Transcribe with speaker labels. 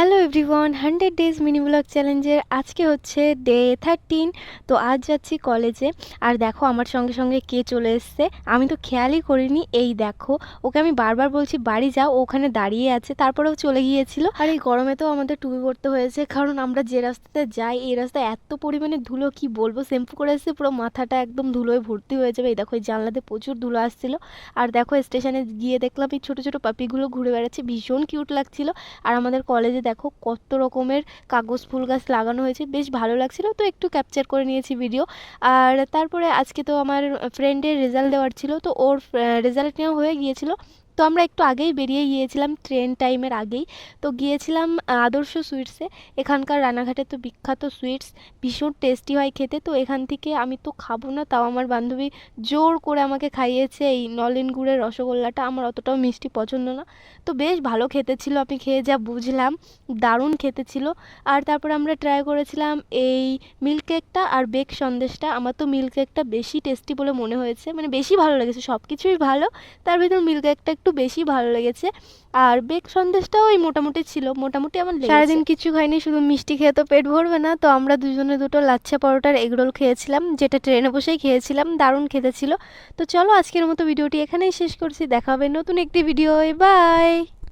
Speaker 1: Hello everyone, 100 days mini blog চ্যালেঞ্জের আজকে হচ্ছে ডে 13। তো আজ যাচ্ছি কলেজে। আর দেখো আমার সঙ্গে সঙ্গে কে চলে এসছে, আমি তো খেয়ালই করিনি। এই দেখো, ওকে আমি বারবার বলছি বাড়ি যাও, ওখানে দাঁড়িয়ে আছে, তারপরেও চলে গিয়েছিল। আর এই গরমে তো আমাদের টুপি পরতে হয়েছে, কারণ আমরা যে রাস্তাতে যাই এই রাস্তায় এত পরিমাণে ধুলো, কি বলবো। শ্যাম্পু করে এসেছে, পুরো মাথাটা একদম ধুলোয় ভর্তি হয়ে যাবে। এই দেখো, এই জানলাতে প্রচুর ধুলো আসছিল। আর দেখো স্টেশনে গিয়ে দেখলাম এই ছোটো ছোটো পাপিগুলো ঘুরে বেড়াচ্ছে, ভীষণ কিউট লাগছিল। আর আমাদের কলেজে দেখো কত রকমের কাগজ ফুল গাছ লাগানো হয়েছে, বেশ ভালো লাগছিল, তো একটু ক্যাপচার করে নিয়েছি ভিডিও। আর তারপরে আজকে তো আমার ফ্রেন্ডের রেজাল্ট দেওয়ার ছিল, তো ওর রেজাল্ট নেওয়া হয়ে গিয়েছিল। তো আমরা একটু আগেই বেরিয়ে গিয়েছিলাম, ট্রেন টাইমের আগেই। তো গিয়েছিলাম আদর্শ সুইটসে। এখানকার রানাঘাটে তো বিখ্যাত সুইটস, ভীষণ টেস্টি হয় খেতে। তো এখান থেকে আমি তো খাবো না, তাও আমার বান্ধবী জোর করে আমাকে খাইয়েছে এই নলেন গুড়ের রসগোল্লাটা। আমার অতটাও মিষ্টি পছন্দ না, তো বেশ ভালো খেতে ছিল, আমি খেয়ে যা বুঝলাম দারুণ খেতে ছিল। আর তারপর আমরা ট্রাই করেছিলাম এই মিল্ক কেকটা আর বেক সন্দেশটা। আমার তো মিল্ক কেকটা বেশি টেস্টি বলে মনে হয়েছে, মানে বেশি ভালো লেগেছে, সব কিছুই ভালো, তার ভিতর মিল্ক কেকটা একটু বেশি ভালো লেগেছে। আর বেক সন্দেশটাও ওই মোটামুটি ছিল, মোটামুটি আমার লেগেছে। সারাদিন কিছু খাইনি, শুধু মিষ্টি খেয়ে তো পেট ভরবে না, তো আমরা দুজনে দুটো লাচ্ছা পরোটার এগরোল খেয়েছিলাম, যেটা ট্রেনে বসেই খেয়েছিলাম, দারুণ খেতে ছিল। তো চলো আজকের মতো ভিডিওটি এখানেই শেষ করছি, দেখা হবে নতুন একটি ভিডিও। বাই।